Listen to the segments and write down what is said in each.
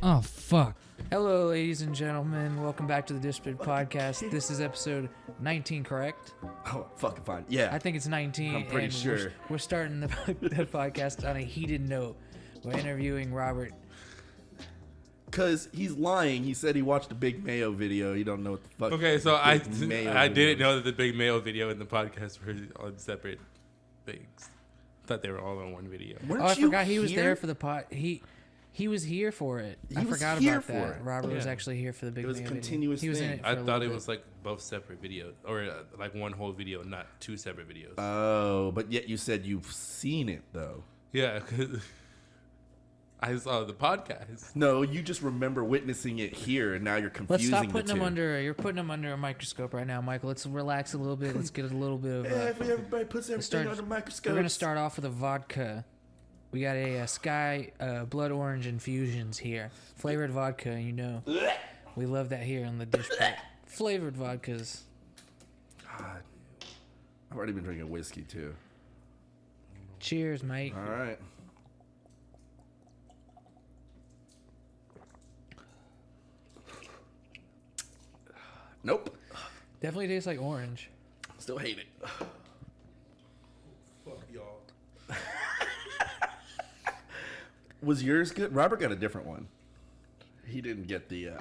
Oh, fuck. Hello, ladies and gentlemen. Welcome back to the Dispute Podcast. This is episode 19, correct? Oh, fucking fine. Yeah. I think it's 19. I'm pretty and sure. We're starting the podcast on a heated note. We're interviewing Robert. Because he's lying. He said he watched a Big Mayo video. You don't know what the fuck. Okay, so I Mayo didn't videos. know that the Big Mayo video and the podcast were on separate things. Thought they were all on one video. Weren't Oh, I you forgot he was here? there for the pod. He was here for it. I was forgot here about for that. it. Robert was Yeah. actually here for the Big It was a Mayo video. continuous He was in thing. it for I a thought little it bit. was like both separate videos, or like one whole video, not two separate videos. Oh, but yet you said you've seen it, though. Yeah, 'cause I saw the podcast. No, you just remember witnessing it here, and now you're confusing Let's stop putting the him two. under. You're putting him under a microscope right now, Michael. Let's relax a little bit. Let's get a little bit of. If everybody puts everything under a microscope. We're gonna start off with a vodka. We got a Sky Blood Orange Infusions here, flavored vodka. You know, we love that here on the dish. Flavored vodkas. God. I've already been drinking whiskey, too. Cheers, mate. All right. Nope. Definitely tastes like orange. Still hate it. Fuck y'all. Was yours good? Robert got a different one. He didn't get the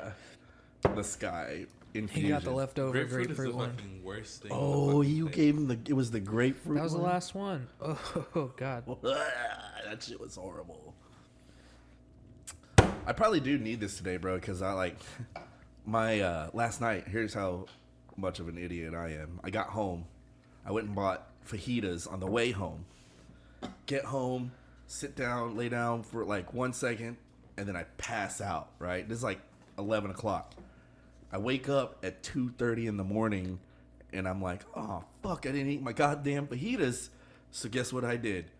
Sky infusion. He got the leftover Grapefruit is the grapefruit one. fucking worst thing. Oh, you gave him it was the grapefruit. That was the one? last one. Oh God. That shit was horrible. I probably do need this today, bro, because I like my last night. Here's how much of an idiot I am. I got home. I went and bought fajitas on the way home. Get home, sit down, lay down for like 1 second, and then I pass out, right? This is like 11 o'clock. I wake up at 2:30 in the morning, and I'm like, oh, fuck, I didn't eat my goddamn fajitas. So guess what I did?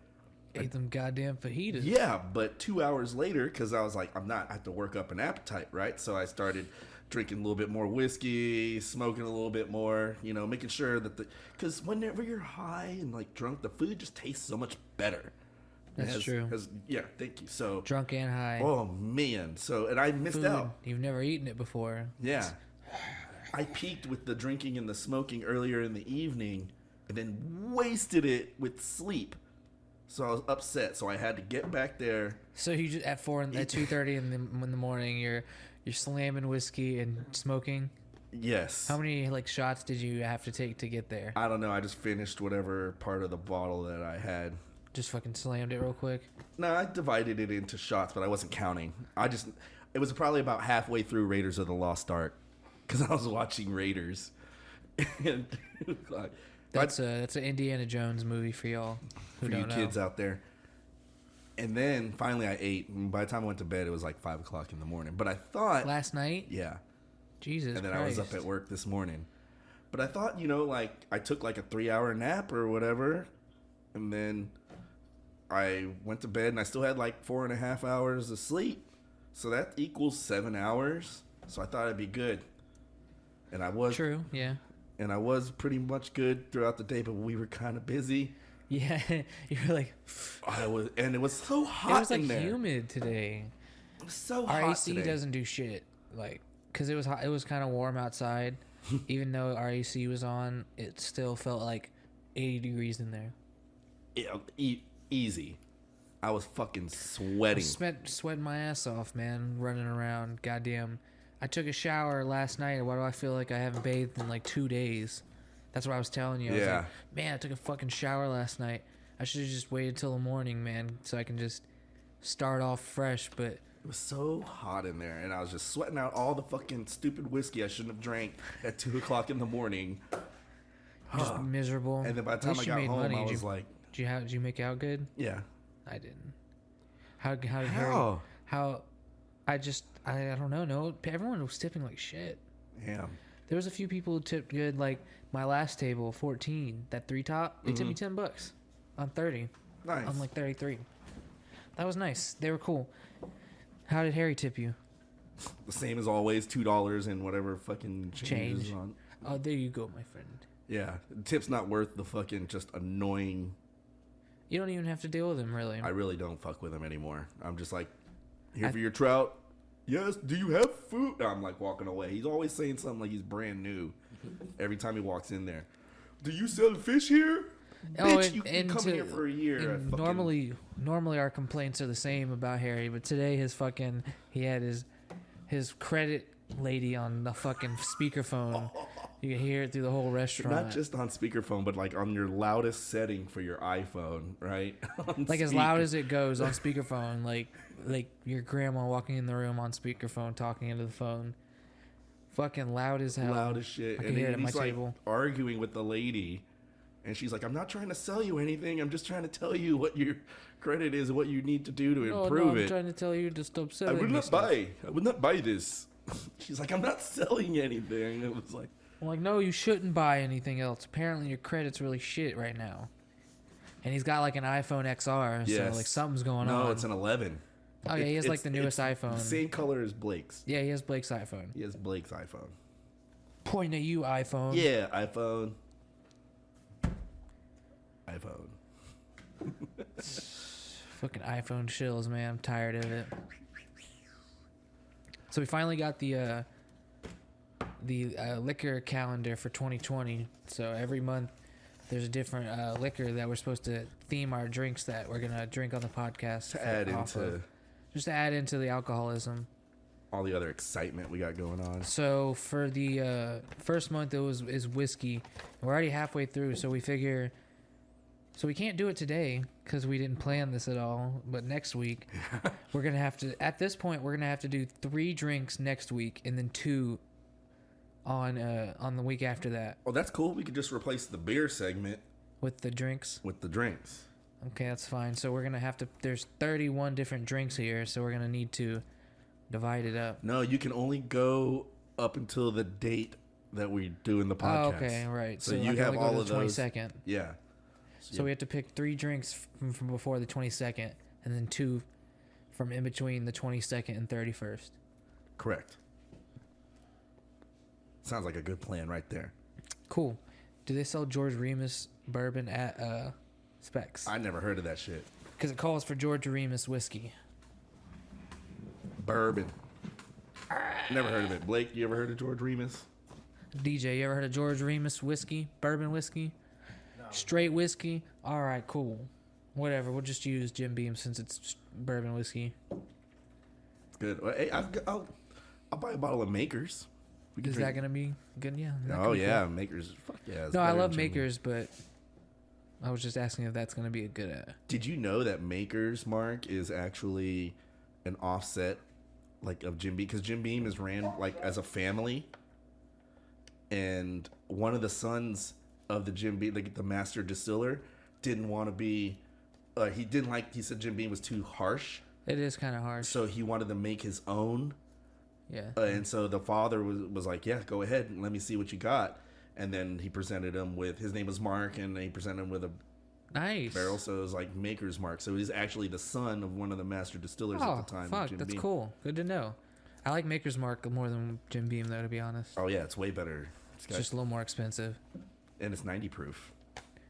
Ate them goddamn fajitas. Yeah, but 2 hours later, because I was like, I have to work up an appetite, right? So I started drinking a little bit more whiskey, smoking a little bit more, you know, making sure that because whenever you're high and like drunk, the food just tastes so much better. That's true. Yeah, thank you. So, Drunk and high. oh man. So, and I missed Food. out. You've never eaten it before. Yeah. I peaked with the drinking and the smoking earlier in the evening and then wasted it with sleep. So I was upset. So I had to get back there. So you just at 2:30 in the morning, you're slamming whiskey and smoking. Yes. How many like shots did you have to take to get there? I don't know. I just finished whatever part of the bottle that I had. Just fucking slammed it real quick. No, I divided it into shots, but I wasn't counting. It was probably about halfway through Raiders of the Lost Ark because I was watching Raiders. And like, That's an Indiana Jones movie for y'all who for don't you know. kids out there. And then finally I ate. And by the time I went to bed, it was like 5 o'clock in the morning. But I thought, Last night, yeah. Jesus And then Christ. I was up at work this morning. But I thought, like I took like a 3-hour nap or whatever. And then I went to bed and I still had like 4.5 hours of sleep. So that equals 7 hours. So I thought I'd be good. And I was. True, yeah. And I was pretty much good throughout the day, but we were kind of busy. Yeah, you were like, And it was so hot it was like in there. humid today. It was so Our hot AC today. doesn't do shit, like, cause it was hot. It was kind of warm outside. Even though our AC was on, it still felt like 80 degrees in there. Yeah, easy. I was fucking I sweating. sweating my ass off, man, running around. Goddamn. I took a shower last night. Why do I feel like I haven't bathed in like 2 days? That's what I was telling you. I was Yeah. like, man, I took a fucking shower last night. I should have just waited till the morning, man, so I can just start off fresh. But It was so hot in there, and I was just sweating out all the fucking stupid whiskey I shouldn't have drank at 2 o'clock in the morning. just miserable. And then by the At time least I you got made home, money. I Did was you, like, did you make out good? yeah. I didn't. How did Harry? How? How? I don't know. No, everyone was tipping like shit. Damn. There was a few people who tipped good. Like my last table, 14, that 3 top. They tipped me $10 on 30. Nice. On like 33. That was nice. They were cool. How did Harry tip you? The same as always, $2 and whatever fucking change is on. Oh, there you go, my friend. Yeah. The tip's not worth the fucking just annoying. You don't even have to deal with him, really. I really don't fuck with him anymore. I'm just like, here for your trout. Yes, do you have food? I'm like walking away. He's always saying something like he's brand new every time he walks in there. Do you sell fish here? Bitch, you can come here for a year. And normally our complaints are the same about Harry, but today he had his credit lady on the fucking speakerphone. You can hear it through the whole restaurant. Not just on speakerphone, but like on your loudest setting for your iPhone, right? Like as loud as it goes on speakerphone, like your grandma walking in the room on speakerphone talking into the phone. Fucking loud as hell. Loud as shit. I can hear it at my he's like table. arguing with the lady, and she's like, I'm not trying to sell you anything. I'm just trying to tell you what your credit is and what you need to do to improve it. I'm trying to tell you to stop selling I would not buy this. She's like, I'm not selling anything. It was like, I'm like, no, you shouldn't buy anything else. Apparently your credit's really shit right now. And he's got like an iPhone XR, so like something's going on. No, it's an 11. Oh yeah, he has like the newest iPhone. The same color as Blake's. Yeah, he has Blake's iPhone. He has Blake's iPhone. Point at you, iPhone. Yeah, iPhone. Fucking iPhone shills, man. I'm tired of it. So we finally got the liquor calendar for 2020. So every month there's a different liquor that we're supposed to theme our drinks that we're gonna drink on the podcast just to add into the alcoholism. All the other excitement we got going on. So for the first month is whiskey. We're already halfway through, so we figure. So we can't do it today because we didn't plan this at all. But next week, we're gonna have to. At this point, we're gonna have to do 3 drinks next week, and then 2 on the week after that. Oh, that's cool. We could just replace the beer segment with the drinks. Okay, that's fine. So we're gonna have to. There's 31 different drinks here, so we're gonna need to divide it up. No, you can only go up until the date that we do in the podcast. Oh, okay, right. So you have all of those. 22nd. Yeah. So we have to pick 3 drinks from before the 22nd, and then 2 from in between the 22nd and 31st. Correct. Sounds like a good plan right there. Cool. Do they sell George Remus bourbon at Specs? I never heard of that shit. Because it calls for George Remus whiskey. Bourbon. Never heard of it. Blake, you ever heard of George Remus? DJ, you ever heard of George Remus whiskey? Bourbon whiskey? No. Straight whiskey? All right, cool. Whatever. We'll just use Jim Beam since it's bourbon whiskey. Good. Well, hey, I'll buy a bottle of Makers. Is that going to be good? Yeah. Oh, yeah. Cool. Makers. Fuck yeah. No, I love Makers, but I was just asking if that's going to be a good... Did you know that Makers, Mark, is actually an offset like of Jim Beam? Because Jim Beam is ran like as a family. And one of the sons of the Jim Beam, like the master distiller, didn't want to be... he said Jim Beam was too harsh. It is kind of harsh. So he wanted to make his own. Yeah. And so the father was like, yeah, go ahead and let me see what you got. And then he presented him with, his name was Mark, and he presented him with a nice barrel. So it was like Maker's Mark. So he's actually the son of one of the master distillers at the time. Fuck, Jim that's Beam. Cool. Good to know. I like Maker's Mark more than Jim Beam, though, to be honest. Oh, yeah, it's way better. It's just a little more expensive. And it's 90 proof.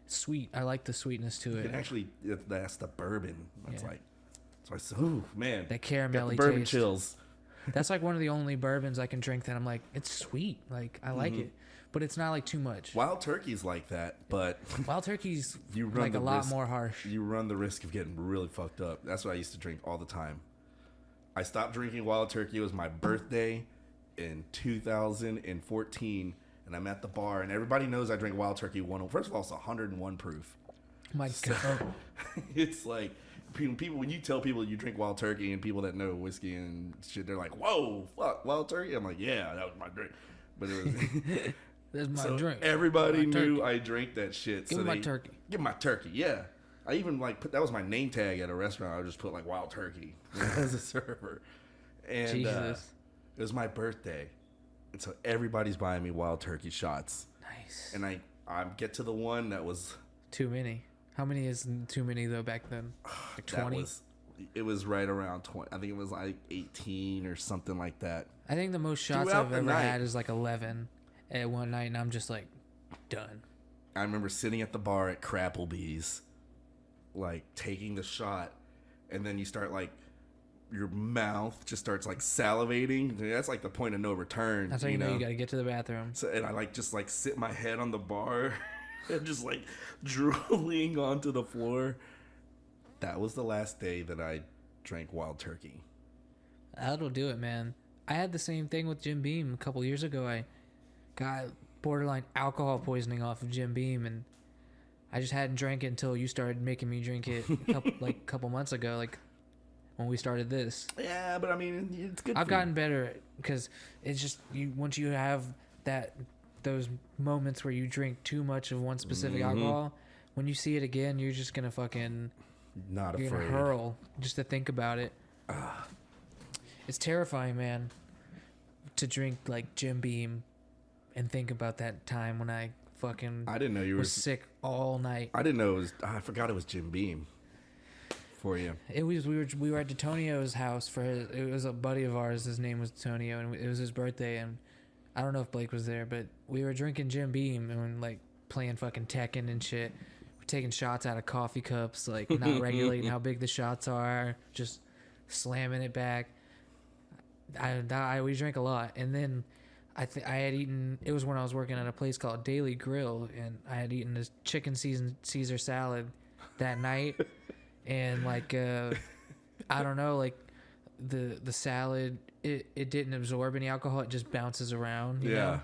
Sweet. I like the sweetness to it. And actually, that's the bourbon. That's ooh, man. That caramelly got the bourbon taste. Chills. That's like one of the only bourbons I can drink that I'm like, it's sweet. Like, I like it. But it's not like too much. Wild Turkey's like that, but... Wild Turkey's like a lot more harsh. You run the risk of getting really fucked up. That's what I used to drink all the time. I stopped drinking Wild Turkey. It was my birthday in 2014, and I'm at the bar, and everybody knows I drink Wild Turkey 1. First of all, it's 101 proof. My God. It's like... People, when you tell people you drink Wild Turkey and people that know whiskey and shit, they're like, "Whoa, fuck, Wild Turkey!" I'm like, "Yeah, that was my drink," but it was that's my drink. Everybody knew I drank that shit. Give me my turkey. Give me my turkey. Yeah, I even like that was my name tag at a restaurant. I would just put like Wild Turkey as a server, and it was my birthday, and so everybody's buying me Wild Turkey shots. Nice. And I get to the one that was too many. How many is too many though back then? Like 20? It was right around 20. I think it was like 18 or something like that. I think the most shots I've ever had is like 11 at one night, and I'm just like, done. I remember sitting at the bar at Crapplebee's, like taking the shot, and then you start like your mouth just starts like salivating. That's like the point of no return. That's how you know you got to get to the bathroom. So, and I like just like sit my head on the bar and just like drooling onto the floor. That was the last day that I drank wild turkey. That'll do it, man. I had the same thing with Jim Beam a couple years ago. I got borderline alcohol poisoning off of Jim Beam, and I just hadn't drank it until you started making me drink it a couple months ago, like when we started this. Yeah, but I mean, it's good. I've gotten better because it's just once you have those moments where you drink too much of one specific alcohol, when you see it again, you're just gonna fucking not you're afraid. gonna hurl just to think about it. It's terrifying, man, to drink like Jim Beam and think about that time when I didn't know you was sick all night. I didn't know it was. I forgot it was Jim Beam. For you, it was we were at Detonio's house it was a buddy of ours. His name was Detonio, and it was his birthday. And I don't know if Blake was there, but we were drinking Jim Beam and like playing fucking Tekken and shit. We're taking shots out of coffee cups, like not regulating how big the shots are, just slamming it back. We drank a lot, and then I had eaten. It was when I was working at a place called Daily Grill, and I had eaten this chicken Caesar salad that night, and like I don't know, like the salad it didn't absorb any alcohol. It just bounces around. You know?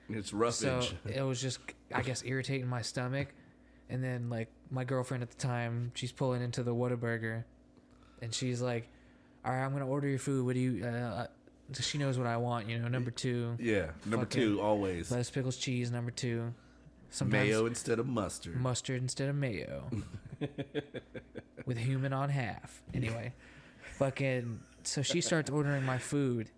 It's roughage. So it was just, I guess, irritating my stomach. And then like my girlfriend at the time, she's pulling into the Whataburger, and she's like, all right, I'm going to order your food. What do you, so she knows what I want, you know, number 2. Yeah, number 2, always. Lettuce, pickles, cheese, number 2. Sometimes mayo instead of mustard. Mustard instead of mayo. With human on half. Anyway, so she starts ordering my food.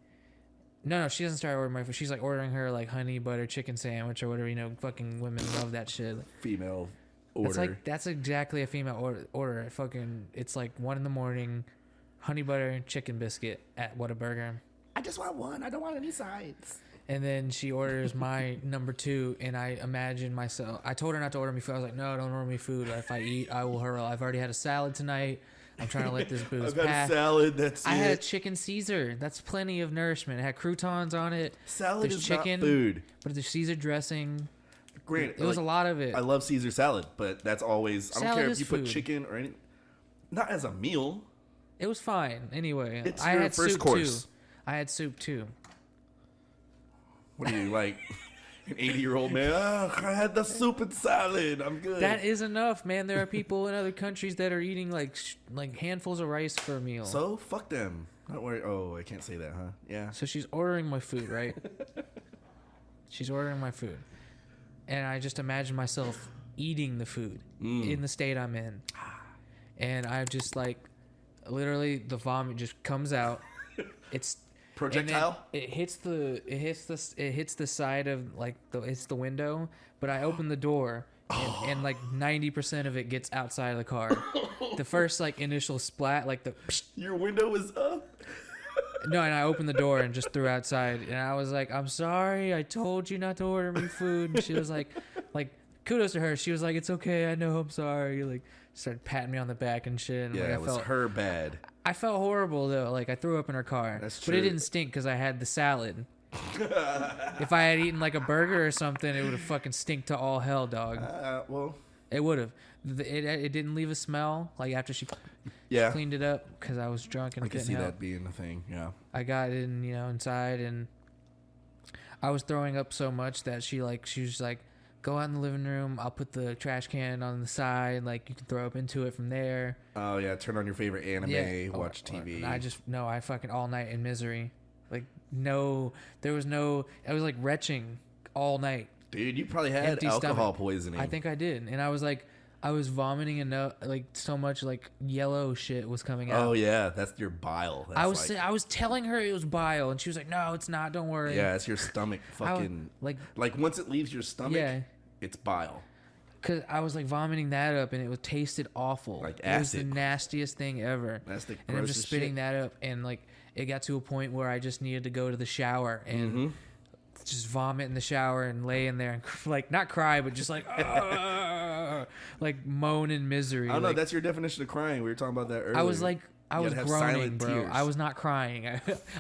No, she doesn't start ordering my food. She's like ordering her like honey butter chicken sandwich or whatever, you know, fucking women love that shit. Female order. That's exactly a female order. It's like 1 a.m, honey butter chicken biscuit at Whataburger. I just want one. I don't want any sides. And then she orders my number 2, and I imagine myself. I told her not to order me food. I was like, no, don't order me food. If I eat, I will hurl. I've already had a salad tonight. I'm trying to let this booze I've got pass. a salad. That's I had a chicken Caesar. That's plenty of nourishment. It had croutons on it. Salad There's is chicken, not food. But there's Caesar dressing. Granted, It was a lot of it. I love Caesar salad, but that's always. I don't care if you put food. chicken or anything. Not as a meal. It was fine. Anyway, It's I your had first soup course. too. I had soup too. What are you, like an 80-year-old man? Oh, I had the soup and salad. I'm good. That is enough, man. There are people in other countries that are eating like handfuls of rice for a meal. So fuck them. Don't worry. Oh, I can't say that, huh? Yeah. So she's ordering my food, right? She's ordering my food, and I just imagine myself eating the food in the state I'm in, and I just like literally the vomit just comes out. It's Projectile. It hits the side of like it's the window, but I open the door and like 90% of it gets outside of the car. The first like initial splat, like the Your window was up. no, and I opened the door and just threw outside, and I was like, I'm sorry, I told you not to order me food. And she was like kudos to her. She was like, it's okay, I know, I'm sorry. Like started patting me on the back and shit. And Yeah, like, it was her bad. I felt horrible though. Like I threw up in her car. That's But it true. didn't stink because I had the salad. If I had eaten like a burger or something, it would have fucking stink to all hell, dog. Well, It would have. It didn't leave a smell. Like after she yeah. cleaned it up because I was drunk and I can couldn't see help. that being a thing. Yeah. I got in, inside, and I was throwing up so much that she was like, go out in the living room. I'll put the trash can on the side. Like you can throw up into it from there. Oh yeah. Turn on your favorite anime. Watch TV. I fucking all night in misery. Like there was no. I was like retching all night. Dude, you probably had Empty alcohol stomach. poisoning. I think I did, and I was vomiting enough, like so much like yellow shit was coming out. Oh yeah, that's your bile. That's I was telling her it was bile, and she was like, "No, it's not. Don't worry." Yeah, it's your stomach fucking like once it leaves your stomach, Yeah. it's bile. Cause I was like vomiting that up, and it tasted awful. Like It was the acid. nastiest thing ever. That's the And I'm just grossest spitting shit. that up, and like it got to a point where I just needed to go to the shower and just vomit in the shower and lay in there and like not cry, but just like like moan in misery. I don't know. Like, That's your definition of crying. We were talking about that earlier. I was like I You was gotta have groaning, silent bro. tears. I was not crying.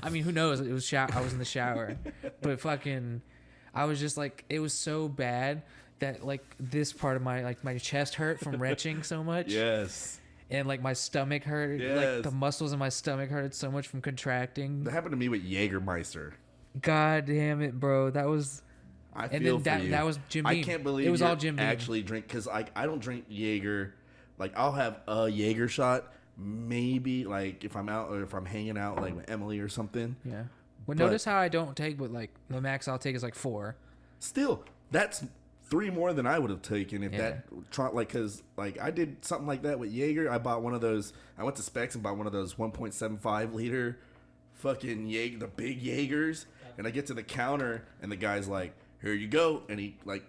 I mean, who knows? It was I was in the shower, but fucking, I was just like, it was so bad that like this part of my chest hurt from retching so much. Yes. And like my stomach hurt. Yes. Like the muscles in my stomach hurted so much from contracting. That happened to me with Jägermeister. God damn it, bro. That was. I And feel then for you. that was Jim I Beam. can't believe It was you're all Jim Beam. actually drink because I don't drink Jaeger. Like I'll have a Jaeger shot, maybe like if I'm out or if I'm hanging out like with Emily or something. Yeah. Well, But- notice how I don't take, but like the max I'll take is like 4. Still, that's 3 more than I would have taken if Yeah. because like I did something like that with Jaeger. I bought one of those. I went to Specs and bought one of those 1.75 liter fucking Jaeger, the big Jaegers, and I get to the counter and the guy's like, "Here you go," and he like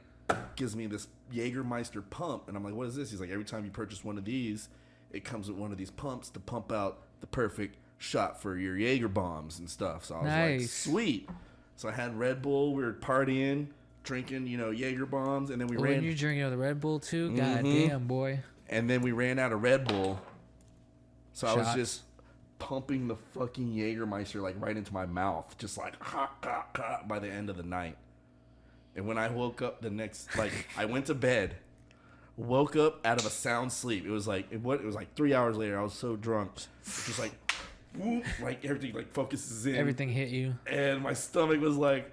gives me this Jägermeister pump, and I'm like, "What is this?" He's like, "Every time you purchase one of these, it comes with one of these pumps to pump out the perfect shot for your Jaeger bombs and stuff." So I was like, Nice. "Sweet." So I had Red Bull. We were partying, drinking, Jaeger bombs, and then we When ran. you're drinking the Red Bull too, god Mhm. damn, boy. And then we ran out of Red Bull. So I was Shots. just pumping the fucking Jägermeister like right into my mouth, just like by the end of the night. And when I woke up the next, I went to bed, woke up out of a sound sleep. It was like 3 hours later. I was so drunk, just like, whoop, like everything like focuses in. Everything hit you. And my stomach was like,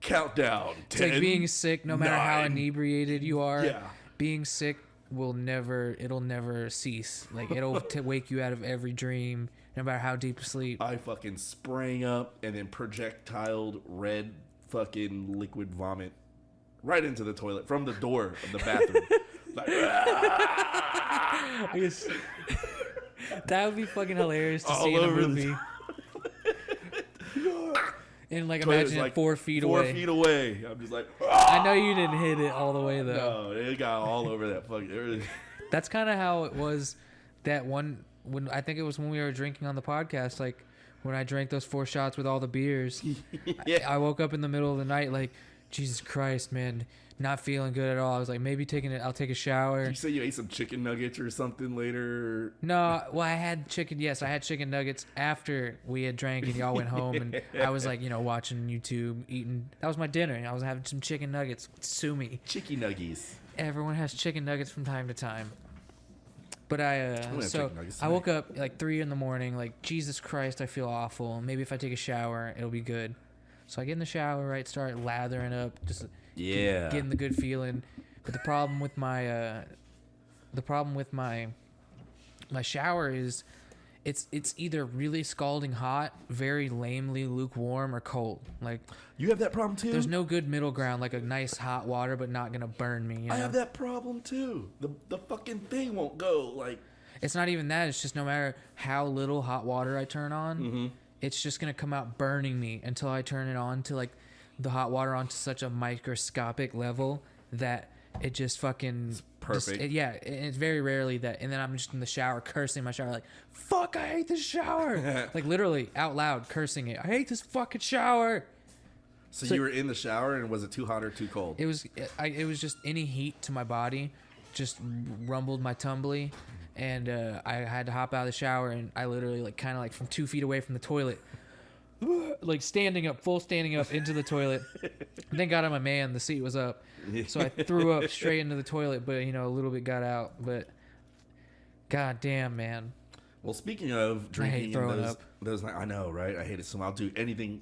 countdown. It's like 10, being sick, no matter how 9. inebriated you are. Yeah. Being sick it'll never cease. Like it'll wake you out of every dream, no matter how deep asleep. I fucking sprang up and then projectiled red fucking liquid vomit right into the toilet from the door of the bathroom. Like, I guess that would be fucking hilarious to All see in a over the movie. And like toilet's imagine like it 4 feet 4 away. feet away. I'm just like, I know you didn't hit it all the way though. no, it got all over that fucking. That's kind of how it was that one when I think it was when we were drinking on the podcast, like when I drank those 4 shots with all the beers. Yeah. I woke up in the middle of the night like, Jesus Christ, man, not feeling good at all. I was like, maybe I'll take a shower. You say you ate some chicken nuggets or something later? No, well, I had chicken. Yes, I had chicken nuggets after we had drank and y'all went home, and I was like, watching YouTube, eating. That was my dinner. I was having some chicken nuggets. Sue me. Chicky nuggies. Everyone has chicken nuggets from time to time. But gonna have chicken nuggets I woke up like 3 in the morning, like Jesus Christ, I feel awful. Maybe if I take a shower, it'll be good. So I get in the shower, right, start lathering up, just Yeah. getting the good feeling. But the problem with my my shower is it's either really scalding hot, very lamely lukewarm, or cold. Like You have that problem too? there's no good middle ground, like a nice hot water but not gonna burn me. I have that problem too. The fucking thing won't go. Like, It's not even that. It's just no matter how little hot water I turn on, it's just gonna come out burning me until I turn it on to like the hot water onto such a microscopic level that it just fucking perfect. It's very rarely that, and then I'm just in the shower cursing my shower like, "Fuck, I hate this shower!" Like literally out loud cursing it. I hate this fucking shower. so you were in the shower and was it too hot or too cold? It was just any heat to my body, just rumbled my tumbly, and I had to hop out of the shower, and I literally like kind of like from 2 feet away from the toilet, like full standing up into the toilet. Thank God I'm a man. The seat was up, so I threw up straight into the toilet, but a little bit got out. But god damn, man. Well, speaking of drinking, throwing and up. those I know, right? I hate it so much. I'll do anything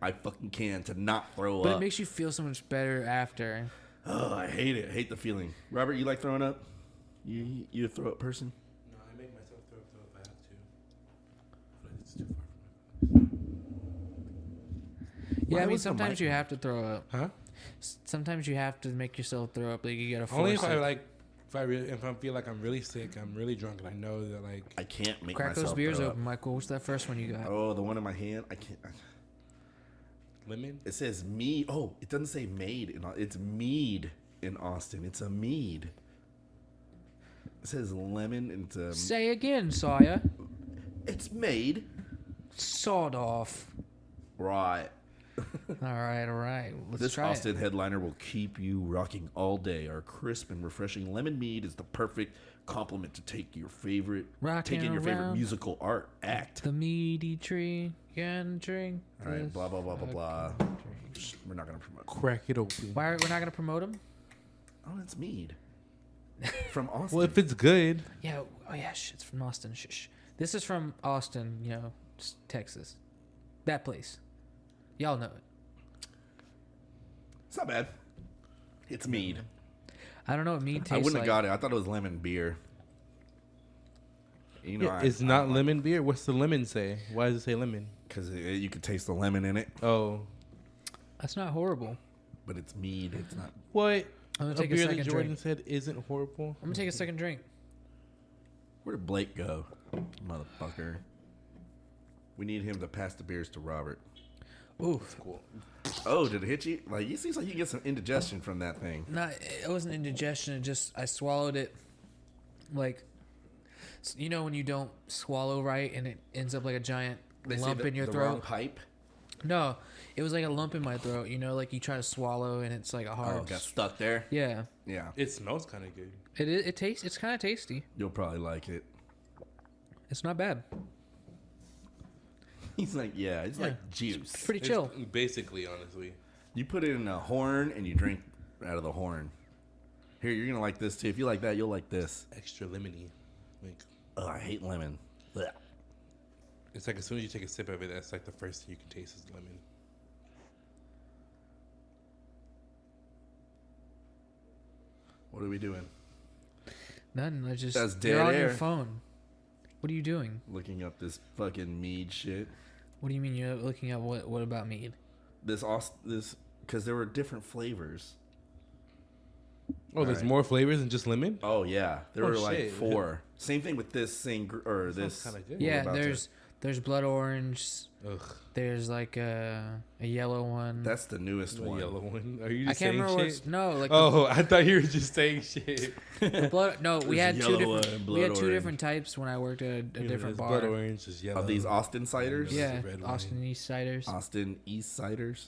I fucking can to not throw But up. it makes you feel so much better after. Oh, I hate it. I hate the feeling. Robert, you like throwing up? You a throw up person? No, I make myself throw up though if I have to. But it's too far from my Yeah, Why I mean was the sometimes mic- you have to throw up. Huh? Sometimes you have to make yourself throw up. Like you gotta force Only if it. if I feel like I'm really sick, I'm really drunk, and I know that like I can't make Crack myself those beers throw open, Michael. What's that first one you got? Oh, the one in my hand. I can't. lemon. It says mead. Oh, it doesn't say made. It's mead in Austin. It's a mead. It says lemon and it's Say again, Sawyer. it's made. Sawed off. Right. All right. Let's This try Austin it. headliner will keep you rocking all day. Our crisp and refreshing lemon mead is the perfect complement to take your favorite Rocking musical art act. The meaty tree can drink. All right, this blah blah blah blah blah. fucking drink. We're not gonna promote. Crack it open. Why we're not gonna promote him? Oh, it's mead from Austin. Well, if it's good, Yeah. Oh yeah. It's from Austin. Shh. This is from Austin. Texas. That place. Y'all know it. It's not bad. It's mead. I don't know what mead tastes I wouldn't like. have got it. I thought it was lemon beer. it's not lemon beer. What's the lemon say? Why does it say lemon? Because you could taste the lemon in it, Oh, That's not horrible. but it's mead. It's not. what? I'm gonna A take a beer that second Jordan drink. said isn't horrible. I'm gonna take a second drink. Where did Blake go, motherfucker? We need him to pass the beers to Robert. Oof. Cool. Oh, did it hit you? Like, it seems like you get some indigestion from that thing. Not. It wasn't indigestion. It just I swallowed it. Like, when you don't swallow right and it ends up like a giant lump in your the throat. wrong pipe. No, it was like a lump in my throat. Like you try to swallow and it's like a hard. Oh, got stuck there. Yeah. Yeah, It smells kind of good. It tastes. It's kind of tasty. you'll probably like it. It's not bad. He's like, yeah, it's like juice. It's pretty chill. It's basically, honestly. You put it in a horn and you drink out of the horn. Here, you're gonna like this too. If you like that, you'll like this. Extra lemony. Like, Oh, I hate lemon. Blech. it's like as soon as you take a sip of it, that's like the first thing you can taste is lemon. What are we doing? Nothing. I just. That's You're dead on your air. phone. What are you doing? Looking up this fucking mead shit. What do you mean you're looking at what about mead? This because there were different flavors. Oh, there's Alright. more flavors than just lemon? Oh yeah, there Oh, were like shit. 4. Same thing with this this. kinda good. we're Yeah, about to- there's blood orange. Ugh. There's like a yellow one. That's the newest The one. yellow one. Are you I just can't saying remember. shit? No, like Oh, I thought you were just saying shit. the blood. No, we There's had two yellow different. and We had blood two orange. different types when I worked at a different There's bar. blood orange, there's yellow. Of these Austin ciders. Yeah, Red wine. Austin East ciders. Austin East ciders.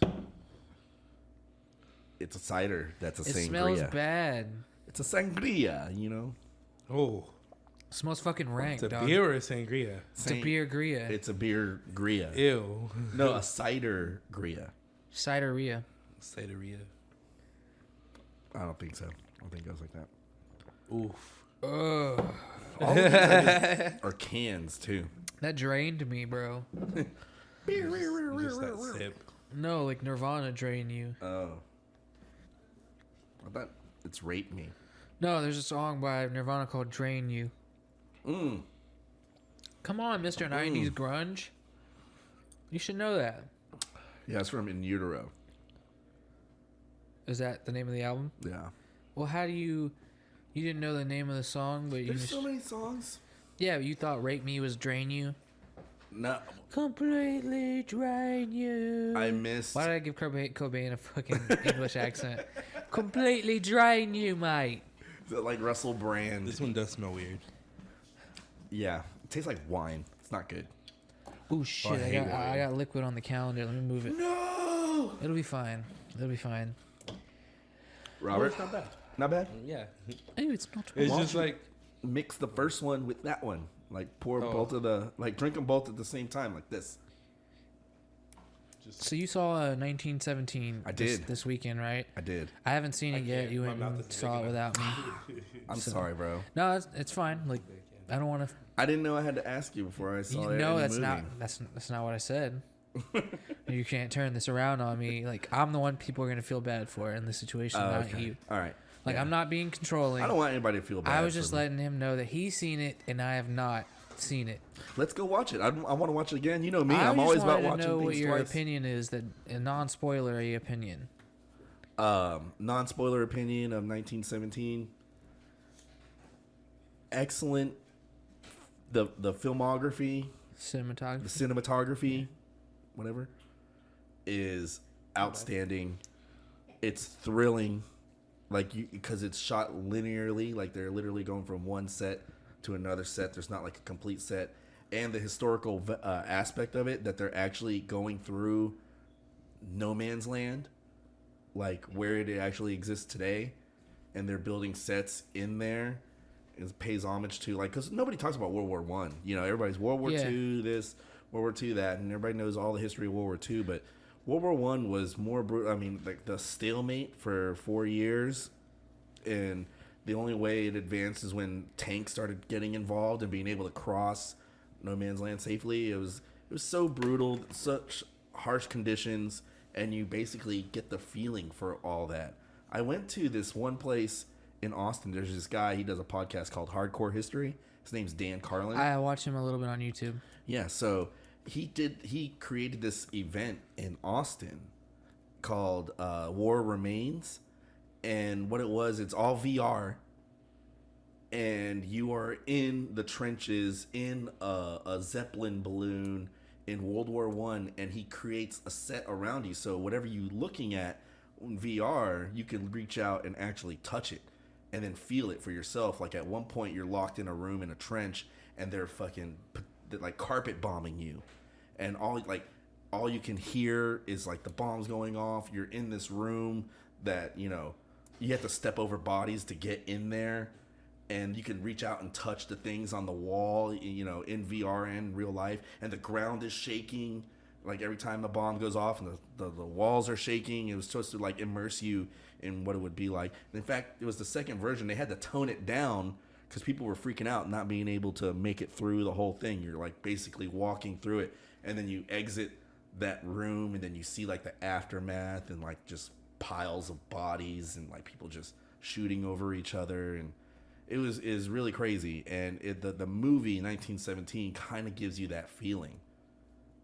It's a cider. That's a It sangria. smells bad. It's a sangria, you know. Oh, It smells fucking rank, it's a dog. beer or a sangria? It's a beer gria. It's a beer gria. Ew. No, a cider gria. Cideria. Cideria. I don't think so. I don't think it goes like that. Oof. Ugh. All of these are cans too. That drained me, bro. Just that sip. No, like Nirvana drain you. Oh. I thought it's Rape Me. No, there's a song by Nirvana called Drain You. Mm. Come on, Mr. 90s grunge. You should know that. Yeah, it's from In Utero. Is that the name of the album? Yeah. Well, how do you didn't know the name of the song, but you There's just so many songs. yeah, you thought Rape Me was Drain You. No, Completely drain you. I missed. Why did I give Cobain a fucking English accent? Completely drain you, mate. Is it like Russell Brand? This one does smell weird. Yeah, it tastes like wine. It's not good. Oh shit! I hate I got liquid on the calendar. Let me move it. No, It'll be fine. It'll be fine. Robert. it's not bad. Not bad. Yeah. Oh, it's not. It's Why just don't you- like, Mix the first one with that one. Like pour Oh. both of the drink them both at the same time like this. So you saw 1917. I did. this weekend, right? I did. I haven't seen it yet. can't. You My went mouth and isn't saw it big without me. I'm sorry, bro. No, it's fine. Like I don't want to. I didn't know I had to ask you before I saw it. No, in that's the not. movie. That's not what I said. You can't turn this around on me. Like I'm the one people are gonna feel bad for in this situation, Oh, not okay. you. All right. Like Yeah. I'm not being controlling. I don't want anybody to feel bad. I was for just me. letting him know that he's seen it and I have not seen it. Let's go watch it. I want to watch it again. You know me. I I'm just always about wanted watching to know things what your twice. opinion is, that a non-spoilery opinion. Non-spoiler opinion of 1917. Excellent. The filmography, the Cinematography. cinematography, whatever, is outstanding. It's thrilling, like because it's shot linearly. Like they're literally going from one set to another set. There's not like a complete set, and the historical aspect of it that they're actually going through no man's land, like where it actually exists today, and they're building sets in there. It pays homage to, like, because nobody talks about World War One. You know, everybody's World War Two this, World War Two that, and everybody knows all the history of World War Two. But World War One was more brutal. I mean, like the stalemate for 4 years, and the only way it advanced is when tanks started getting involved and being able to cross no man's land safely. It was so brutal, such harsh conditions, and you basically get the feeling for all that. I went to this one place in Austin. There's this guy, he does a podcast called Hardcore History. His name's Dan Carlin. I watch him a little bit on YouTube. Yeah, so he created this event in Austin called War Remains. And what it was, it's all VR. And you are in the trenches in a Zeppelin balloon in World War One, and he creates a set around you. So whatever you're looking at in VR, you can reach out and actually touch it and then feel it for yourself. Like at one point you're locked in a room in a trench and they're like carpet bombing you, and all you can hear is like the bombs going off. You're in this room that, you know, you have to step over bodies to get in there, and you can reach out and touch the things on the wall, you know, in VR and real life, and the ground is shaking like every time the bomb goes off, and the walls are shaking. It was supposed to like immerse you in what it would be like. And in fact, it was the second version. They had to tone it down because people were freaking out, not being able to make it through the whole thing. You're like basically walking through it, and then you exit that room, and then you see like the aftermath and like just piles of bodies and like people just shooting over each other. And it is really crazy. And the movie 1917 kind of gives you that feeling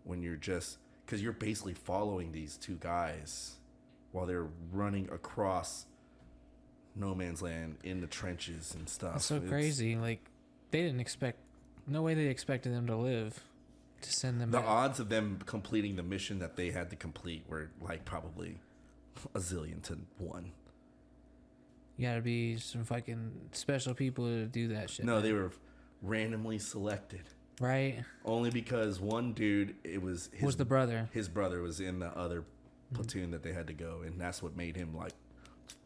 when you're just, because you're basically following these two guys while they're running across no man's land in the trenches and stuff. That's so crazy. Like, they didn't expect, no way they expected them to live, to send them the back. odds of them completing the mission that they had to complete were like probably a zillion to one. You gotta be some fucking special people to do that shit. No, man. they were randomly selected. Right? Only because one dude, Was the brother. His brother was in the other platoon that they had to go, and that's what made him like,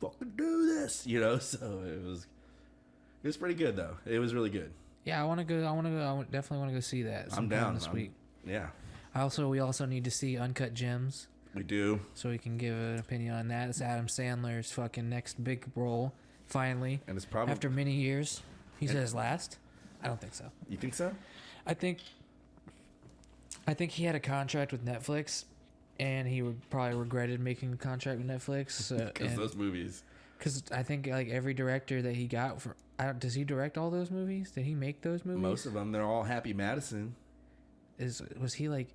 fucking do this, you know. So it was pretty good though. It was really good. Yeah, I want to go. I definitely want to go see that. I'm down this week. Yeah, We also need to see Uncut Gems, we do. so we can give an opinion on that. It's Adam Sandler's fucking next big role, finally, And it's probably after many years. He said his last. I don't think so. You think so? I think he had a contract with Netflix, and he would probably regretted making a contract with Netflix. Because those movies. Because I think like every director that he got for, does he direct all those movies? Did he make those movies? Most of them, they're all Happy Madison. Was he like?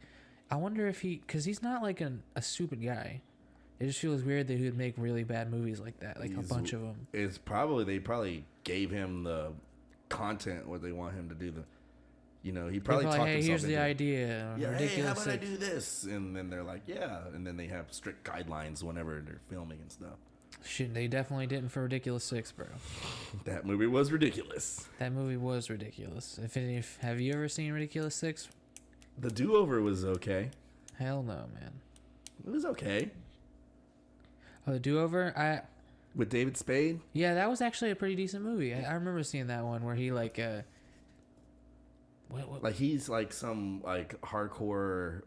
I wonder if because he's not like a stupid guy. It just feels weird that he would make really bad movies like that, like a bunch of them. It's probably they probably gave him the content what they want him to do. You know, he probably talked like, hey, himself here's the into it. idea. Yeah, Ridiculous. hey, how about I Six. do this? And then they're like, yeah. And then they have strict guidelines whenever they're filming and stuff. Shit, they definitely didn't for Ridiculous 6, bro. That movie was ridiculous. That movie was ridiculous. Have you ever seen Ridiculous 6? The Do-Over was okay. Hell no, man. It was okay. Oh, the Do-Over? With David Spade? Yeah, that was actually a pretty decent movie. I remember seeing that one where he like Like he's like some like hardcore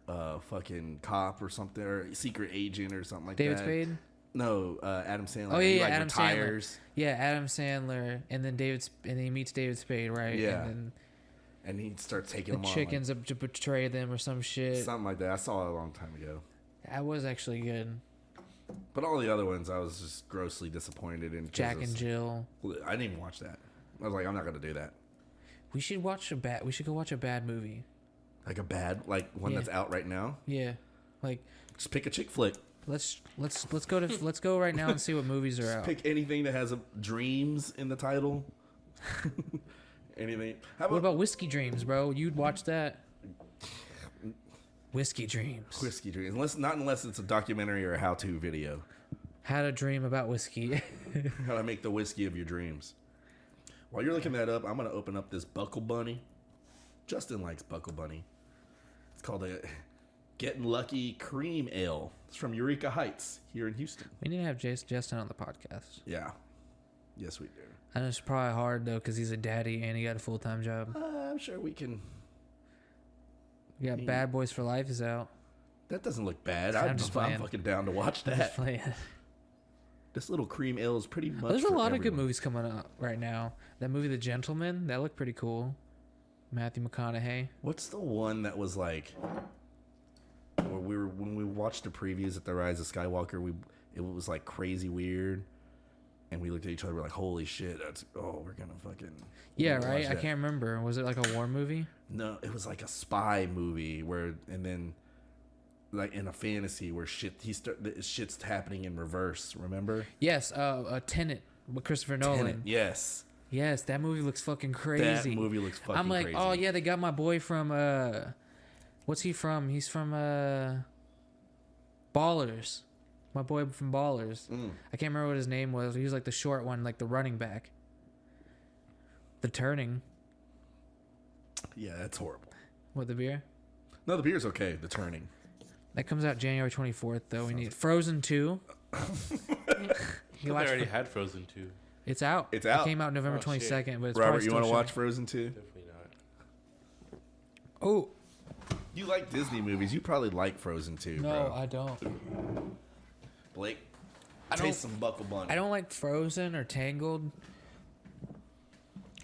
fucking cop or something, or secret agent or something like David that. Spade? No, Adam Sandler. Oh yeah, he, like, Adam retires. Sandler. Yeah, Adam Sandler, and then he meets David Spade, right? Yeah. And And he starts taking then them the on. chickens up to betray them or some shit. Something like that. I saw it a long time ago. That was actually good. But all the other ones, I was just grossly disappointed in. Jack and Jill. I didn't even watch that. I was like, I'm not gonna do that. We should go watch a bad movie. Like a bad, like one that's out right now. Yeah, like Just pick a chick flick. let's go right now and see what movies are out. Pick anything that has dreams in the title. Anything. What about Whiskey Dreams, bro? You'd watch that? Whiskey Dreams. Whiskey Dreams? Unless it's a documentary or a how-to video. How to dream about whiskey. How to make the whiskey of your dreams. While you're looking that up, I'm gonna open up this Buckle Bunny. Justin likes Buckle Bunny. It's called Getting Lucky Cream Ale. It's from Eureka Heights here in Houston. We need to have Justin on the podcast. Yeah. Yes, we do. I know it's probably hard, though, because he's a daddy and he got a full-time job. I'm sure we can. You got Bad Boys for Life is out. That doesn't look bad. I'm I'm just playing. fucking down to watch I'm just that. playing. This little cream ale is pretty much. There's a for lot of good everyone. movies coming up right now. That movie, The Gentleman, that looked pretty cool. Matthew McConaughey. What's the one that was like? Where when we watched the previews at the Rise of Skywalker, it was like crazy weird, and we looked at each other, we're like, "Holy shit, we're gonna fucking." Yeah, watch right. I that." can't remember. Was it like a war movie? No, it was like a spy movie and then like in a fantasy where shit's happening in reverse. Remember? Yes, a Tenet with Christopher Nolan. Tenet, yes. Yes, that movie looks fucking crazy. That movie looks fucking I'm like, crazy. oh yeah, they got my boy from what's he from? He's from Ballers. My boy from Ballers. I can't remember what his name was. He was like the short one, like the running back. The Turning. Yeah, that's horrible. What, the beer? No, the beer's okay. The Turning. That comes out January 24th, though. We need Frozen 2. They already had Frozen 2. It's out. It's out. It came out November Oh, 22nd, but it's Robert, probably you still want to showing. watch Frozen 2? Definitely not. Oh, You like Disney movies. You probably like Frozen 2, no, bro. I don't. Blake, I don't- taste some Buckle Bunny. I don't like Frozen or Tangled.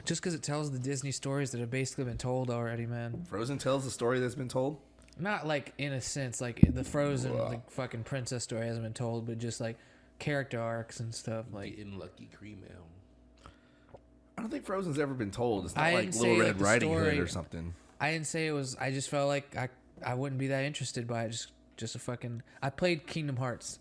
Just because it tells the Disney stories that have basically been told already, man. Frozen tells the story that's been told? Not like in a sense, like the Frozen, like fucking princess story hasn't been told, but just like character arcs and stuff. Like, Getting Lucky Cream Ale. I don't think Frozen's ever been told. It's not I like didn't Little say, Red like, the Riding Hood story- or something. I didn't say it was. I just felt like I wouldn't be that interested by it. Just a fucking. I played Kingdom Hearts.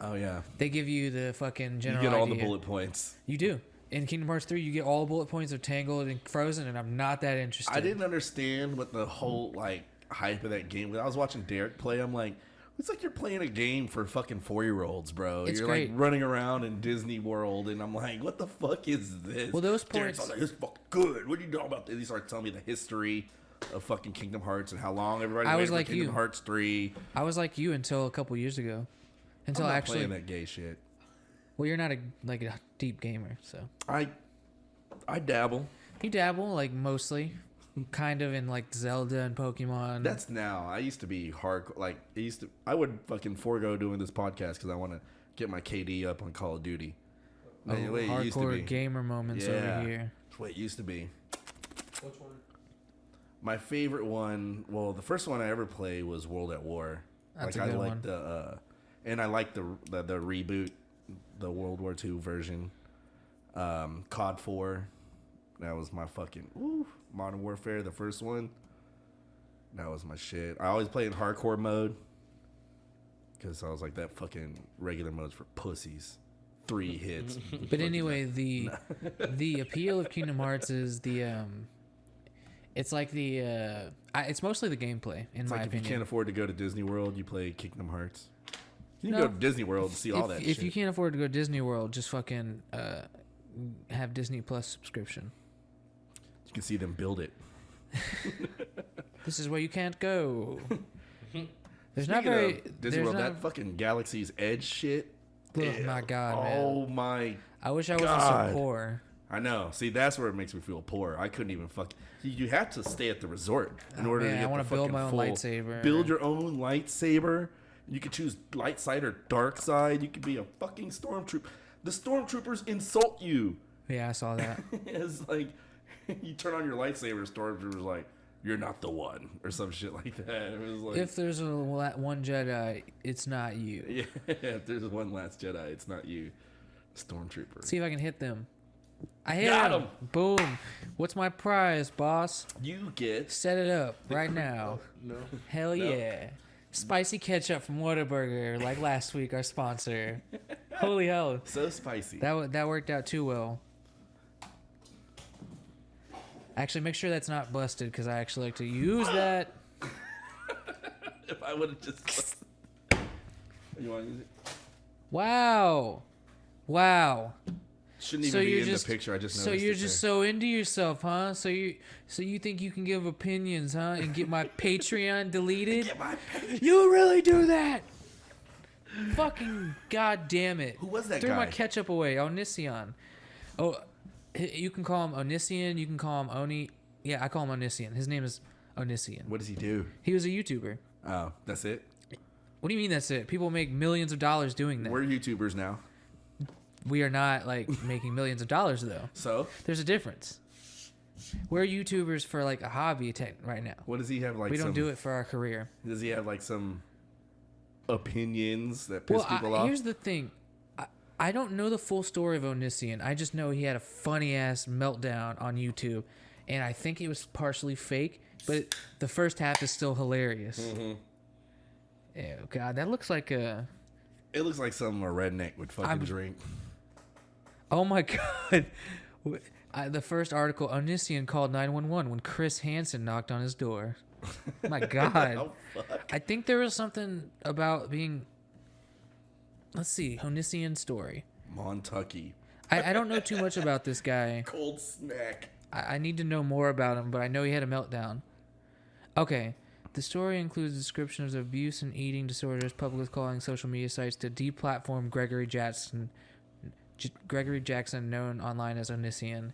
Oh, yeah. They give you the fucking You general get all the idea. bullet points. You do. In Kingdom Hearts 3, you get all the bullet points of Tangled and Frozen, and I'm not that interested. I didn't understand what the whole, like, hype of that game. When I was watching Derek play, I'm like, it's like you're playing a game for fucking 4-year-olds, bro. It's you're great. like running around in Disney World, and I'm like, what the fuck is this? Well, those Derek's points- all like, this is fucking good. What are you talking about? He started telling me the history of fucking Kingdom Hearts and how long everybody I waited was for like Kingdom you. Hearts 3. I was like you until a couple years ago. Until I'm not actually. playing that gay shit. Well, you're not a deep gamer, so. I dabble. You dabble, like, mostly. Kind of in, like, Zelda and Pokemon. That's now. I used to be hardcore. Like, I would fucking forego doing this podcast because I want to get my KD up on Call of Duty. oh, The way it used to be. hardcore gamer moments over here. That's what it used to be. Which one? My favorite one, well, the first one I ever played was World at War. That's like a good I like one. the and I like the reboot, the World War II version. COD 4. That was my fucking Modern Warfare, the first one. That was my shit. I always play in hardcore mode because I was like, that fucking regular mode's for pussies. 3 hits. But anyway, the appeal of Kingdom Hearts is it's like it's mostly the gameplay, in It's my like if you opinion. can't afford to go to Disney World, you play Kingdom Hearts. You No. can go to Disney World to see all that If shit. you can't afford to go to Disney World, just fucking have Disney Plus subscription. You can see them build it. This is where you can't go. There's not Speaking very. of Disney There's World, not, that fucking Galaxy's Edge shit. oh Ew. my god, man! Oh my. I wish I wasn't God. so poor. I know. See, that's where it makes me feel poor. I couldn't even fuck. You have to stay at the resort in Oh, order man, to I get wanna the build fucking my own full- lightsaber. Build your own lightsaber. You could choose light side or dark side. You could be a fucking stormtrooper. The stormtroopers insult you. Yeah, I saw that. It's like you turn on your lightsaber, stormtroopers like, "You're not the one," or some shit like that. It was like, If there's one Jedi, it's not you. yeah, if there's one last Jedi, it's not you, stormtrooper. See if I can hit them. I hit Got him. 'em. Boom. What's my prize, boss? You get Set it up right now. No. Hell No. yeah. Spicy ketchup from Whataburger, like last week, our sponsor. Holy hell. so spicy. That worked out too well. Actually, make sure that's not busted, because I actually like to use that. If I would have just, you want to use it? Wow. Wow. Shouldn't even be in the picture. I just noticed. So you're just so into yourself, huh? So you think you can give opinions, huh? And get my Patreon deleted? You really do that? Fucking goddamn it! Who was that Threw guy? my ketchup away. Onision. Oh, you can call him Onision. You can call him Oni. Yeah, I call him Onision. His name is Onision. What does he do? He was a YouTuber. Oh, that's it? What do you mean that's it? People make millions of dollars doing that. We're YouTubers now. We are not like making millions of dollars though. So? There's a difference. We're YouTubers for like a hobby right now. What does he have like? We don't do it for our career. Does he have like some opinions that piss people off? Here's the thing. I don't know the full story of Onision. I just know he had a funny ass meltdown on YouTube, and I think it was partially fake, but the first half is still hilarious. Mm-hmm. Oh God, that looks like a. It looks like something a redneck would fucking drink. Oh my God. The first article, Onision called 911 when Chris Hansen knocked on his door. My God. Oh, fuck. I think there was something about being. Let's see, Onision story. Montucky. I don't know too much about this guy. Cold snack. I need to know more about him, but I know he had a meltdown. Okay. The story includes descriptions of abuse and eating disorders. Public is calling social media sites to deplatform Gregory Jackson, known online as Onision,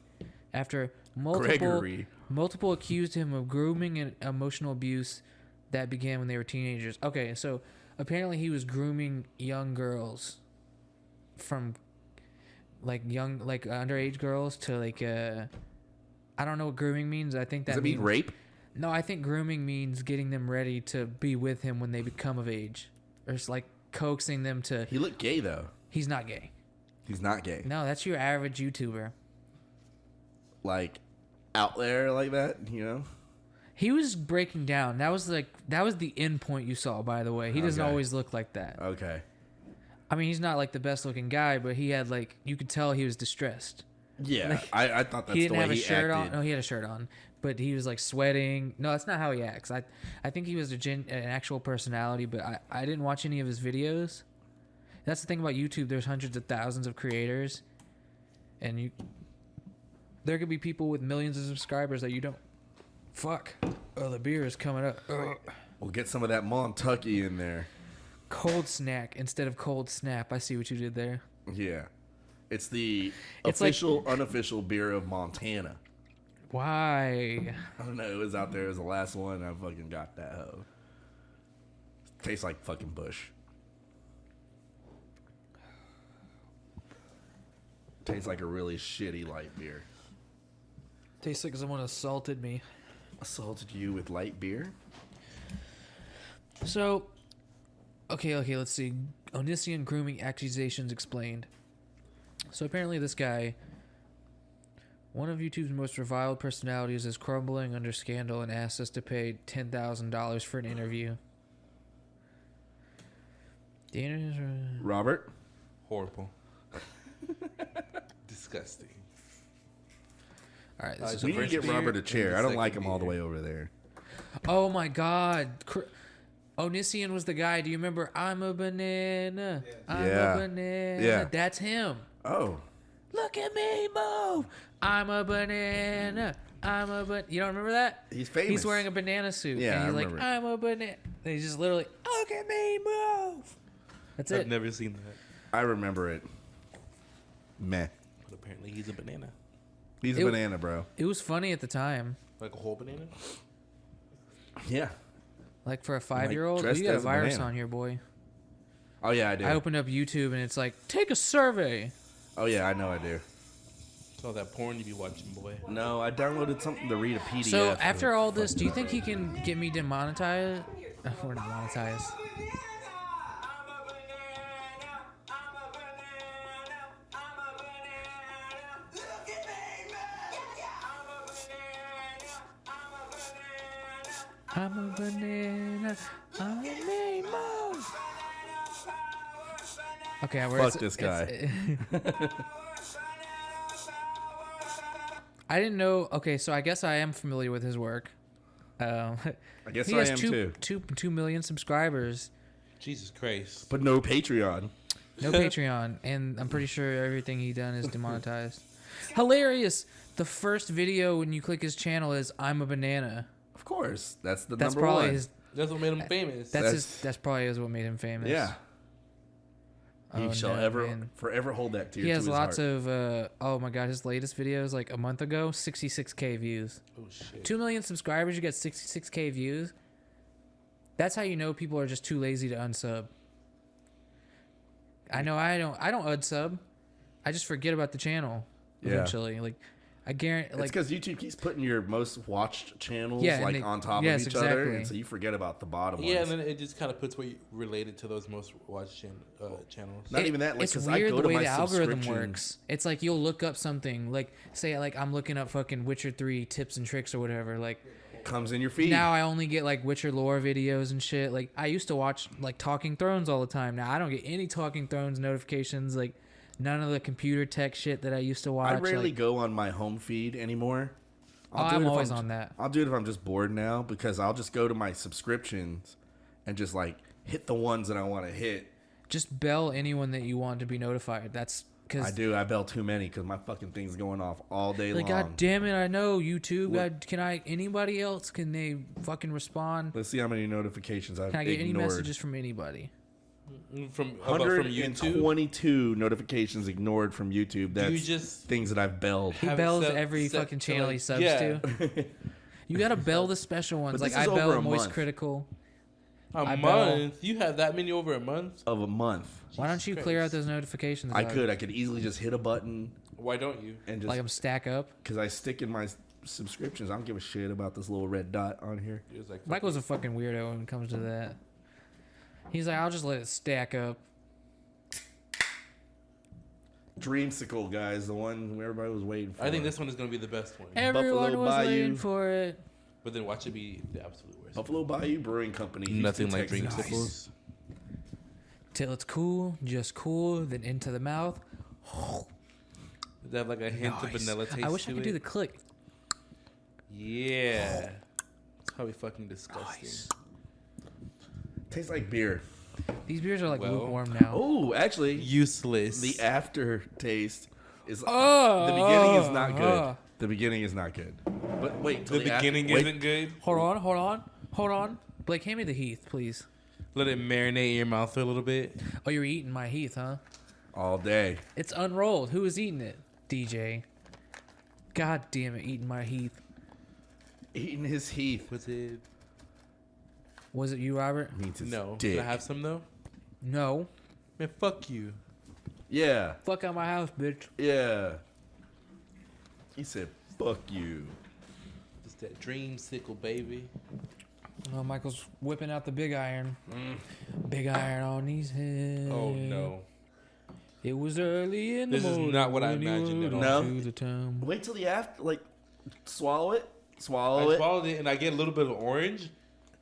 after multiple accused him of grooming and emotional abuse that began when they were teenagers. Okay, so apparently he was grooming young girls, from like underage girls to like I don't know what grooming means. I think that Does it mean rape? No, I think grooming means getting them ready to be with him when they become of age, or it's like coaxing them to. He looked gay though. He's not gay. He's not gay. No, that's your average YouTuber. Like out there like that, you know? He was breaking down. That was the end point you saw, by the way. He doesn't Okay. always look like that. Okay. I mean, he's not like the best looking guy, but he had like, you could tell he was distressed. Yeah, Like, I thought that's He the didn't way have a he shirt acted. on. No, he had a shirt on, but he was like sweating. No, that's not how he acts. I think he was an actual personality, but I didn't watch any of his videos. That's the thing about YouTube. There's hundreds of thousands of creators, and there could be people with millions of subscribers that you don't. Fuck. Oh, the beer is coming up. Ugh. We'll get some of that Montucky in there. Cold snack instead of cold snap. I see what you did there. Yeah. It's the It's official, unofficial beer of Montana. Why? I don't know. It was out there. It was the last one. I fucking got that hoe. Tastes like fucking Bush. Tastes like a really shitty light beer. Tastes like someone assaulted me. Assaulted you with light beer? So, okay, let's see. Onision grooming accusations explained. So apparently this guy, one of YouTube's most reviled personalities, is crumbling under scandal and asked us to pay $10,000 for an interview. The interview. Robert? Horrible. Disgusting. All right, this is We the need to first get beer Robert a and chair. the I don't like second him all the beer. way over there. Oh my God. Onision was the guy. Do you remember? I'm a banana. I'm Yeah. a banana. Yeah. That's him. Oh. Look at me move. I'm a banana. You don't remember that? He's famous. He's wearing a banana suit. Yeah, and he's I like, remember. I'm a banana. And he's just literally, look at me move. That's I've it. never seen that. I remember it. Meh. But apparently he's a banana. He's It- a banana, bro. It was funny at the time. Like a whole banana? Yeah. Like for a 5-year-old, dressed you got a as a virus banana. on here, boy. Oh, yeah, I do. I opened up YouTube and it's like, take a survey. Oh, yeah, I know I do. It's all that porn you be watching, boy. No, I downloaded something to read a PDF. So after all this, do you think he can get me demonetized? We're not monetized. I'm a banana. I'm a banana. Okay, Fuck this guy. I didn't know. Okay, so I guess I am familiar with his work. I guess he I has am two too. 2 million subscribers. Jesus Christ. But no Patreon. No Patreon, and I'm pretty sure everything he done is demonetized. Hilarious. The first video when you click his channel is "I'm a banana." Of course, that's the That's number probably one. his. That's what made him famous. That's probably is what made him famous. Yeah. He Oh, shall no, ever man. forever hold that tear He to has his lots heart. of. Oh my god, his latest video is like a month ago, 66K views. Oh shit. 2 million subscribers, you get 66K views. That's how you know people are just too lazy to unsub. I know I don't unsub. I just forget about the channel Yeah. eventually. Like I guarantee It's like because YouTube keeps putting your most watched channels Yeah, and like they- on top yes, of each other, exactly. and so you forget about the bottom Yeah, ones. and then it just kind of puts what you related to those most watched channels. Not even that, like, it's 'cause I weird go the to way my the algorithm subscription- works. It's like you'll look up something like say like I'm looking up fucking Witcher 3 tips and tricks or whatever. Like Comes in your feed. now I only get like Witcher lore videos and shit. Like I used to watch like Talking Thrones all the time. Now I don't get any Talking Thrones notifications. Like none of the computer tech shit that I used to watch. I rarely like, go on my home feed anymore. I'm it if always on that. I'll do it if I'm just bored now because I'll just go to my subscriptions and just like hit the ones that I want to hit. Just bell anyone that you want to be notified. That's because I do. I bell too many because my fucking thing's going off all day like long. God damn it! I know YouTube. What- God, can I? Anybody else? Can they fucking respond? Let's see how many notifications I've Can I get any ignored. messages from anybody? From YouTube. 122 notifications ignored from YouTube. That's you just things that I've belled. He Have it bells set- every set fucking to, channel like- he subs yeah. to. You gotta bell the special ones. But Like this I is over bell a Moist month. Critical. a I bell- month. You have that many over a month? Of a month. Why don't you clear out Christ. those notifications? I dog? could easily just hit a button Why don't you? and just Like them stack up. because I stick in my subscriptions. I don't give a shit about this little red dot on here. It was like Michael's a fucking weirdo when it comes to that. He's like, I'll just let it stack up. Dreamsicle, guys, the one everybody was waiting for. I think this one is gonna be the best one. Everyone Buffalo was Bayou. waiting for it. But then watch it be the absolute worst. Buffalo Bayou Brewing Company. Houston, Nothing like Texas. dreamsicles. Till it's cool, just cool, then into the mouth. They have like a hint of Nice. vanilla taste I wish I to could it. do the click. Yeah. It's probably fucking disgusting. Nice. Tastes like beer. These beers are like Well- lukewarm now. Oh, actually, Useless. the aftertaste is. Oh, The beginning is not good. oh. The beginning is not good. But wait, till the beginning wait, isn't good. Hold on. Blake, hand me the Heath, please. Let it marinate in your mouth for a little bit. Oh, you're eating my Heath, huh? all day. It's unrolled. Who is eating it? DJ. God damn it, eating my Heath. Eating his Heath Was it? Was it you, Robert? means his No. dick. Can I have some though? No. Man, fuck you. Yeah, Fuck out my house, bitch. yeah. He said, "Fuck you." Just that dreamsicle, baby. Oh, Michael's whipping out the big iron. Big iron on his head. Oh no. It was early in This the is morning. not what I when he imagined at went all. off No? to the town. Wait till the after, like, swallow it, I swallow it. swallowed it and I get a little bit of orange,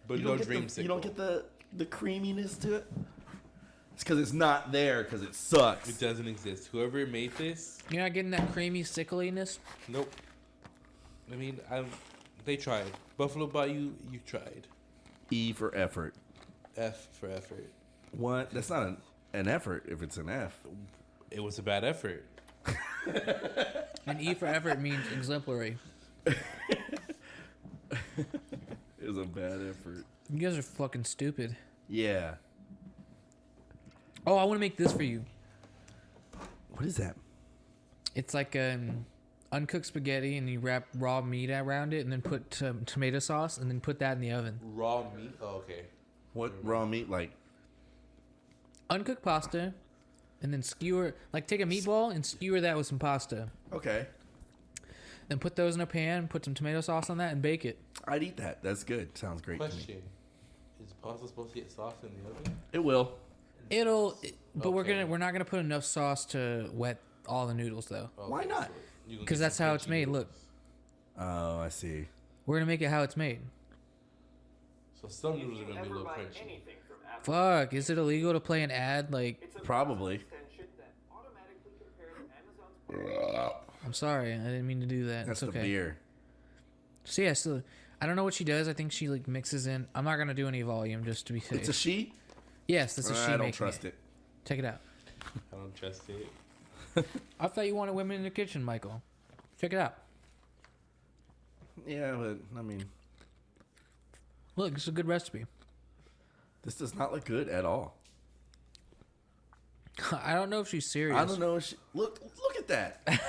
but You no don't get dreamsicle. the, you don't get the creaminess to it. It's because it's not there because it sucks. It doesn't exist. Whoever made this, You're not getting that creamy sickliness? nope. I mean, they tried. Buffalo Bayou, you tried. E for effort. F for effort. What? That's not an effort if it's an F. It was a bad effort. And E for effort means exemplary. It was a bad effort. You guys are fucking stupid. Yeah. Oh, I want to make this for you. What is that? It's like uncooked spaghetti, and you wrap raw meat around it, and then put tomato sauce, and then put that in the oven. Raw meat? Oh, okay. What raw meat like? Uncooked pasta, and then skewer, like take a meatball and skewer that with some pasta. Okay. Then put those in a pan, put some tomato sauce on that, and bake it. I'd eat that. That's good. Sounds great to me. Question. Is pasta supposed to get soft in the oven? It will. But Okay. we're not gonna put enough sauce to wet all the noodles though, Okay, Why not? so you can because get that's some how it's crunchy made. noodles. Look, Oh, I see. we're gonna make it how it's made. So some noodles are going to be a little crunchy. Fuck, is it illegal to play an ad? Like, Probably. I'm sorry, I didn't mean to do that. That's it's the okay. beer. So yeah, so I don't know what she does. I think she like mixes in. I'm not gonna do any volume just to be safe. It's a she? Yes, that's a she. I don't making trust it. Check it out. I don't trust it. I thought you wanted women in the kitchen, Michael. Check it out. Yeah, but I mean, Look, it's a good recipe. this does not look good at all. I don't know if she's serious. I don't know. If look at that.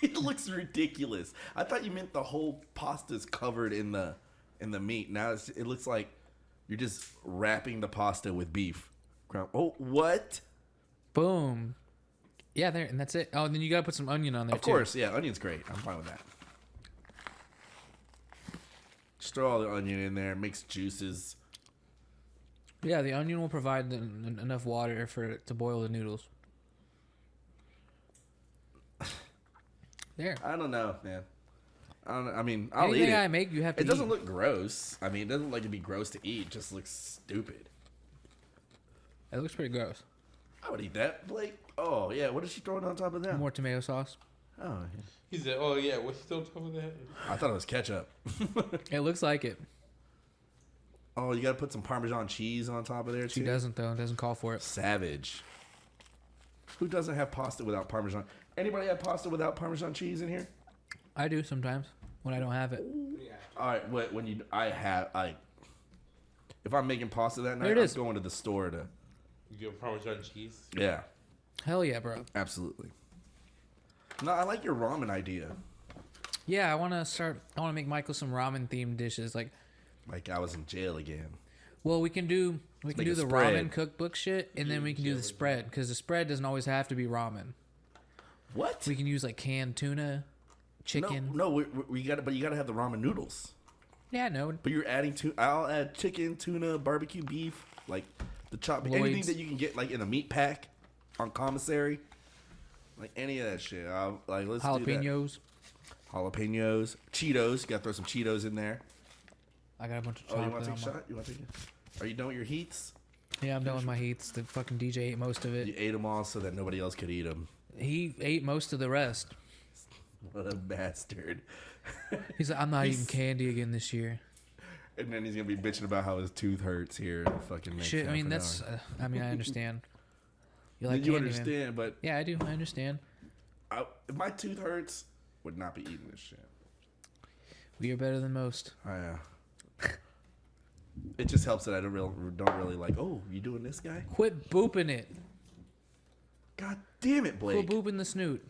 It looks ridiculous. I thought you meant the whole pasta's covered in the meat. Now it looks like you're just wrapping the pasta with beef. Oh, what? Boom. Yeah, there, and that's it. Oh, and then you gotta put some onion on there. Of course, yeah. Onion's great. I'm fine with that. Just throw all the onion in there. Mix juices. Yeah, the onion will provide enough water for it to boil the noodles. There. I don't know, man. I mean, I'll Anything eat it. I make, you have to It doesn't eat. look gross. I mean, it doesn't look like it'd be gross to eat. It just looks stupid. It looks pretty gross. I would eat that. Blake. Oh, yeah. What is she throwing on top of that? More tomato sauce. Oh, yeah. He said, "Oh yeah, what's still top of that?" I thought it was ketchup. It looks like it. Oh, you got to put some Parmesan cheese on top of there, She too? doesn't, though. It doesn't call for it. Savage. Who doesn't have pasta without Parmesan? Anybody have pasta without Parmesan cheese in here? I do sometimes when I don't have it. All right, if I'm making pasta that night, There it I'm is. going to the store to. You give Parmesan cheese. Yeah, Hell yeah, bro. absolutely. No, I like your ramen idea. Yeah, I want to make Michael some ramen themed dishes. Like, I was in jail again. well, we can do make the a spread. ramen cookbook shit, and then we can do the spread, because the spread doesn't always have to be ramen. What? We can use like canned tuna, chicken. No, we got but you got to have the ramen noodles. Yeah, no. But you're adding I'll add chicken, tuna, barbecue beef, like the chop, anything Lloyd's. that you can get like in a meat pack on commissary, like any of that shit. Let's do Jalapenos. that. Jalapenos, Cheetos. You got to throw some Cheetos in there. I got a bunch of Oh, chocolate. you want to take a on my- shot? You want to take it? Are you done with your heats? Yeah, I'm done with my heats. The fucking DJ ate most of You it. ate them all so that nobody else could eat them. He ate most of the rest. What a bastard! He's like, I'm not eating candy again this year. And then he's gonna be bitching about how his tooth hurts here. In the fucking next Shit, I half mean, an that's. hour. I understand. You like you candy, man. understand, but Yeah, I do. I understand. if my tooth hurts, would not be eating this shit. We are better than most. It just helps that I don't really like. Oh, you doing this, guy? Quit booping it. God damn it, Blake! Quit booping the snoot.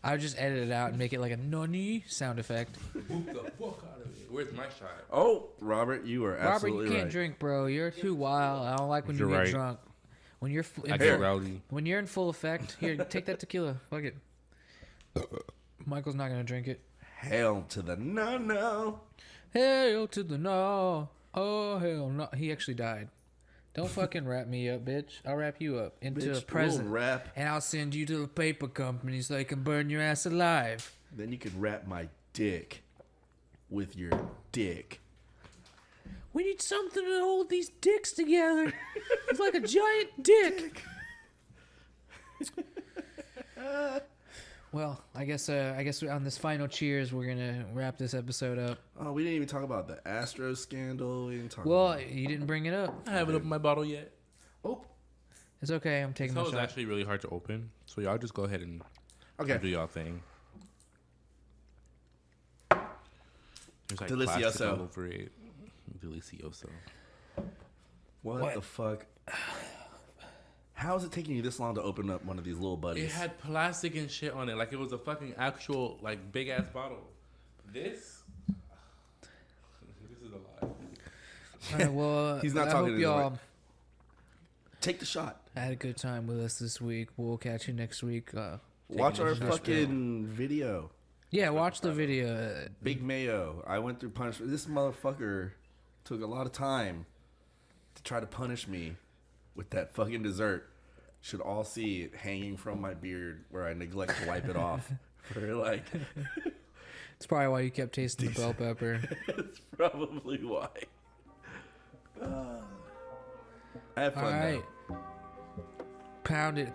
I would just edit it out and make it like a noni sound effect. Whoop the fuck out of it. Where's my shot? Oh, Robert, you are Robert, absolutely you can't right. drink, bro. You're too wild. I don't like when You're you get right. drunk. When you're I get rowdy. when you're in full effect, here, take that tequila. Fuck it. Michael's not gonna drink it. Hell to the no. Hell to the no. Oh hell no. He actually died. Don't fucking wrap me up, bitch. I'll wrap you up into Bitch, a present, we'll wrap. and I'll send you to the paper company so they can burn your ass alive. Then you could wrap my dick with your dick. We need something to hold these dicks together. It's like a giant dick. Well, I guess on this final cheers, we're gonna wrap this episode up. Oh, we didn't even talk about the Astro scandal. We didn't talk Well, about you didn't bring it up. I haven't opened my bottle yet. Oh, It's okay. I'm taking So my it's shot. actually really hard to open. So y'all just go ahead and okay. do y'all thing. There's like Delicioso. plastic all over it. Delicioso. What the fuck? How is it taking you this long to open up one of these little buddies? It had plastic and shit on it. Like it was a fucking actual, like, big ass bottle. This is a lot. All right, well, He's not I talking hope to y'all the Take the shot. had a good time with us this week. We'll catch you next week. Watch our additional fucking video. Yeah, watch the video. Big Mayo. I went through punishment. This motherfucker took a lot of time to try to punish me with that fucking dessert. Should all see it hanging from my beard where I neglect to wipe it off. For like, It's probably why you kept tasting the bell pepper. it's probably why. I had All fun right. though. Pound it.